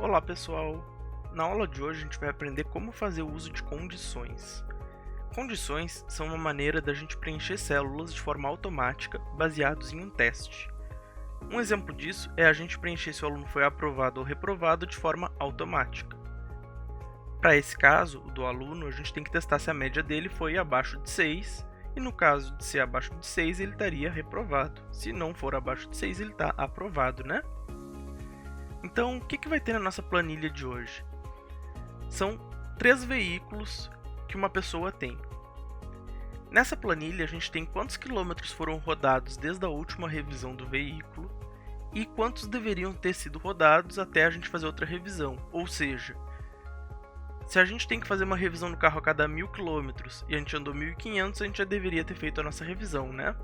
Olá pessoal! Na aula de hoje a gente vai aprender como fazer o uso de condições. Condições são uma maneira da gente preencher células de forma automática baseados em um teste. Um exemplo disso é a gente preencher se o aluno foi aprovado ou reprovado de forma automática. Para esse caso, o do aluno, a gente tem que testar se a média dele foi abaixo de 6, e no caso de ser abaixo de 6, ele estaria reprovado. Se não for abaixo de 6, ele está aprovado, né? Então, o que vai ter na nossa planilha de hoje? São 3 veículos que uma pessoa tem. Nessa planilha, a gente tem quantos quilômetros foram rodados desde a última revisão do veículo e quantos deveriam ter sido rodados até a gente fazer outra revisão. Ou seja, se a gente tem que fazer uma revisão no carro a cada 1000 quilômetros e a gente andou 1500, a gente já deveria ter feito a nossa revisão, né?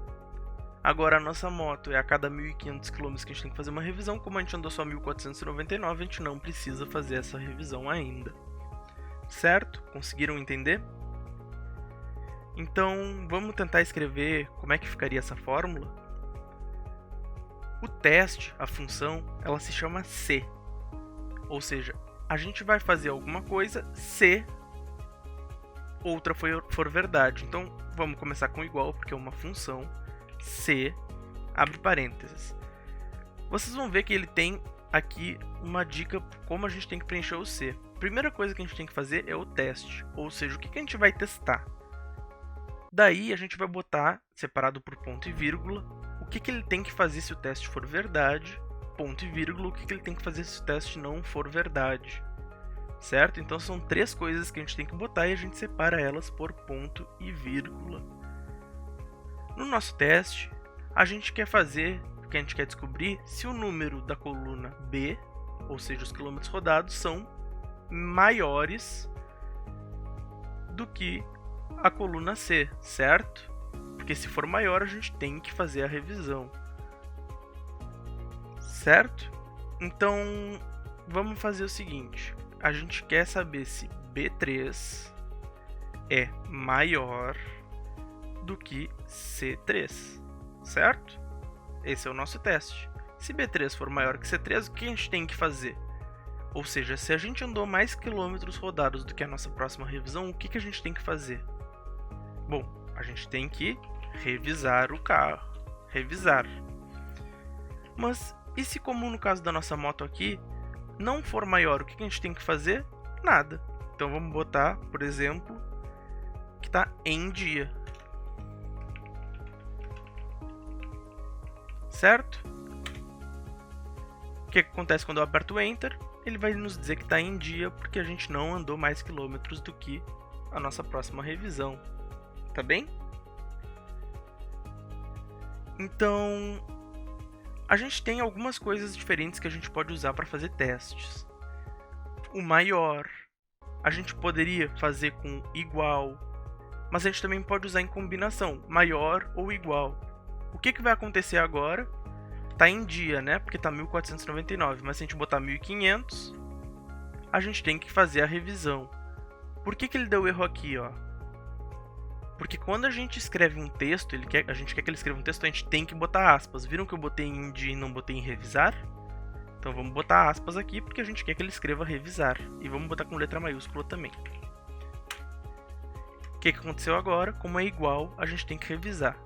Agora, a nossa moto é a cada 1500 km que a gente tem que fazer uma revisão. Como a gente andou só 1499, a gente não precisa fazer essa revisão ainda. Certo? Conseguiram entender? Então, vamos tentar escrever como é que ficaria essa fórmula? O teste, a função, ela se chama se. Ou seja, a gente vai fazer alguma coisa se outra for verdade. Então, vamos começar com igual, porque é uma função. Se, abre parênteses. Vocês vão ver que ele tem aqui uma dica como a gente tem que preencher o se. Primeira coisa que a gente tem que fazer é o teste, ou seja, o que a gente vai testar. Daí a gente vai botar, separado por ponto e vírgula, o que ele tem que fazer se o teste for verdade, ponto e vírgula, o que ele tem que fazer se o teste não for verdade. Certo? Então são 3 coisas que a gente tem que botar e a gente separa elas por ponto e vírgula. No nosso teste, a gente quer fazer, porque a gente quer descobrir se o número da coluna B, ou seja, os quilômetros rodados, são maiores do que a coluna C, certo? Porque se for maior, a gente tem que fazer a revisão. Certo? Então, vamos fazer o seguinte. A gente quer saber se B3 é maior do que C3, certo? Esse é o nosso teste. Se B3 for maior que C3, o que a gente tem que fazer? Ou seja, se a gente andou mais quilômetros rodados do que a nossa próxima revisão, o que a gente tem que fazer? Bom, a gente tem que revisar o carro. Revisar. Mas, e se como no caso da nossa moto aqui, não for maior, o que a gente tem que fazer? Nada. Então vamos botar, por exemplo, que está em dia. Certo? O que acontece quando eu aperto o Enter? Ele vai nos dizer que está em dia porque a gente não andou mais quilômetros do que a nossa próxima revisão. Tá bem? Então, a gente tem algumas coisas diferentes que a gente pode usar para fazer testes. O maior, a gente poderia fazer com igual, mas a gente também pode usar em combinação, maior ou igual. O que vai acontecer agora? Tá em dia, né? Porque tá 1499, mas se a gente botar 1500, a gente tem que fazer a revisão. Por que ele deu erro aqui, ó? Porque quando a gente escreve um texto, a gente quer que ele escreva um texto, a gente tem que botar aspas. Viram que eu botei em dia e não botei em revisar? Então vamos botar aspas aqui, porque a gente quer que ele escreva revisar. E vamos botar com letra maiúscula também. O que aconteceu agora? Como é igual, a gente tem que revisar.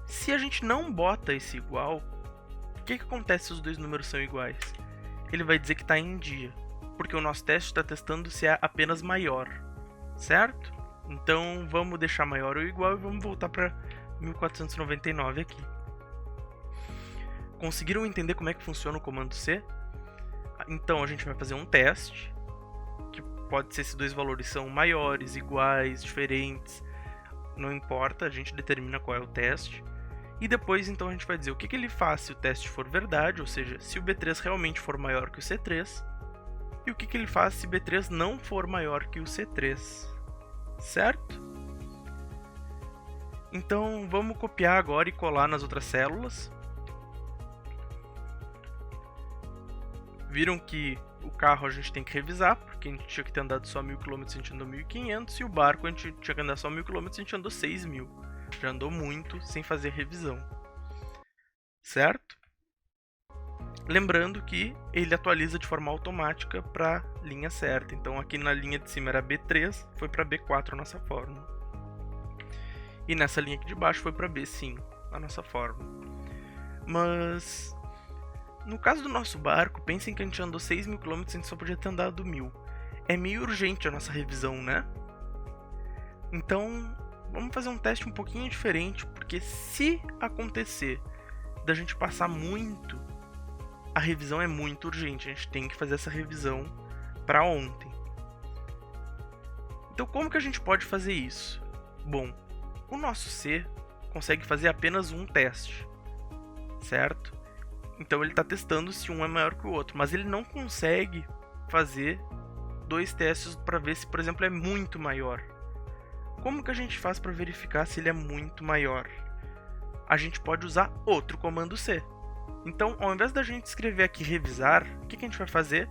Se a gente não bota esse igual, o que acontece se os dois números são iguais? Ele vai dizer que está em dia, porque o nosso teste está testando se é apenas maior, certo? Então vamos deixar maior ou igual e vamos voltar para 1499 aqui. Conseguiram entender como é que funciona o comando C? Então a gente vai fazer um teste, que pode ser se dois valores são maiores, iguais, diferentes, não importa, a gente determina qual é o teste. E depois, então, a gente vai dizer o que ele faz se o teste for verdade, ou seja, se o B3 realmente for maior que o C3, e o que ele faz se B3 não for maior que o C3, certo? Então, vamos copiar agora e colar nas outras células. Viram que o carro a gente tem que revisar, porque a gente tinha que ter andado só 1000 km, a gente andou 1500, e o barco a gente tinha que andar só 1000 km, a gente andou 6000. Já andou muito sem fazer revisão. Certo? Lembrando que ele atualiza de forma automática para a linha certa. Então aqui na linha de cima era B3, foi para B4 a nossa fórmula. E nessa linha aqui de baixo foi para B5 a nossa fórmula. Mas no caso do nosso barco, pensem que a gente andou 6.000 km e a gente só podia ter andado 1.000. É meio urgente a nossa revisão, né? Então vamos fazer um teste um pouquinho diferente, porque se acontecer da gente passar muito, a revisão é muito urgente, a gente tem que fazer essa revisão para ontem. Então como que a gente pode fazer isso? Bom, o nosso C consegue fazer apenas um teste, certo? Então ele está testando se um é maior que o outro, mas ele não consegue fazer 2 testes para ver se, por exemplo, é muito maior. Como que a gente faz para verificar se ele é muito maior? A gente pode usar outro comando C. Então, ao invés da gente escrever aqui revisar, o que a gente vai fazer?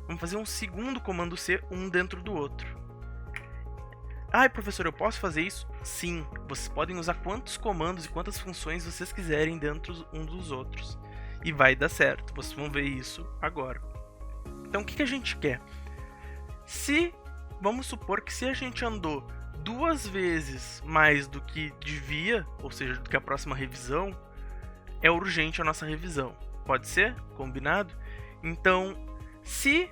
Vamos fazer um segundo comando C, um dentro do outro. Ah, professor, eu posso fazer isso? Sim, vocês podem usar quantos comandos e quantas funções vocês quiserem dentro um dos outros. E vai dar certo, vocês vão ver isso agora. Então, o que a gente quer? Vamos supor que se a gente andou 2 vezes mais do que devia, ou seja, do que a próxima revisão, é urgente a nossa revisão. Pode ser? Combinado? Então, se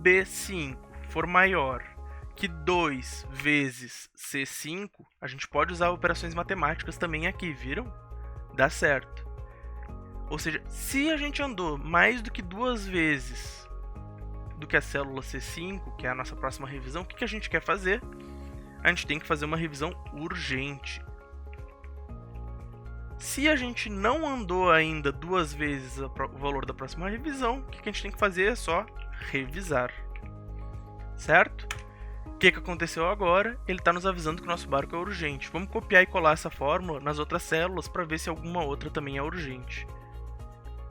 B5 for maior que 2 vezes C5, a gente pode usar operações matemáticas também aqui, viram? Dá certo. Ou seja, se a gente andou mais do que 2 vezes do que a célula C5, que é a nossa próxima revisão, o que a gente quer fazer? A gente tem que fazer uma revisão urgente. Se a gente não andou ainda 2 vezes o valor da próxima revisão, o que a gente tem que fazer é só revisar. Certo? O que aconteceu agora? Ele está nos avisando que o nosso barco é urgente. Vamos copiar e colar essa fórmula nas outras células para ver se alguma outra também é urgente.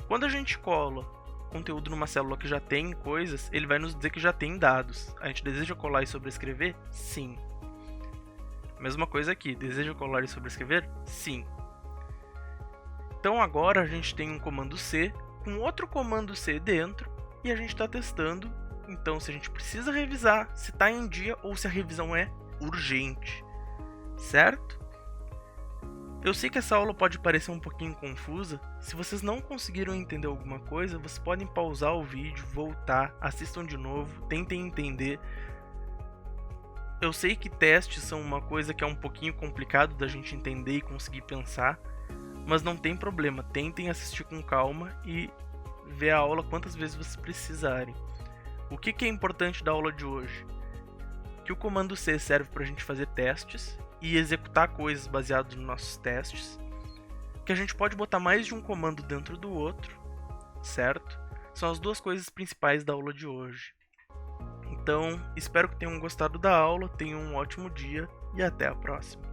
Quando a gente cola conteúdo numa célula que já tem coisas, ele vai nos dizer que já tem dados. A gente deseja colar e sobrescrever? Sim. Mesma coisa aqui, deseja colar e sobrescrever? Sim. Então agora a gente tem um comando C com outro comando C dentro e a gente está testando, então, se a gente precisa revisar, se está em dia ou se a revisão é urgente, certo? Eu sei que essa aula pode parecer um pouquinho confusa. Se vocês não conseguiram entender alguma coisa, vocês podem pausar o vídeo, voltar, assistam de novo, tentem entender. Eu sei que testes são uma coisa que é um pouquinho complicado da gente entender e conseguir pensar, mas não tem problema, tentem assistir com calma e ver a aula quantas vezes vocês precisarem. O que é importante da aula de hoje? Que o comando C serve para a gente fazer testes e executar coisas baseadas nos nossos testes, que a gente pode botar mais de um comando dentro do outro, certo? São as 2 coisas principais da aula de hoje. Então, espero que tenham gostado da aula, tenham um ótimo dia e até a próxima.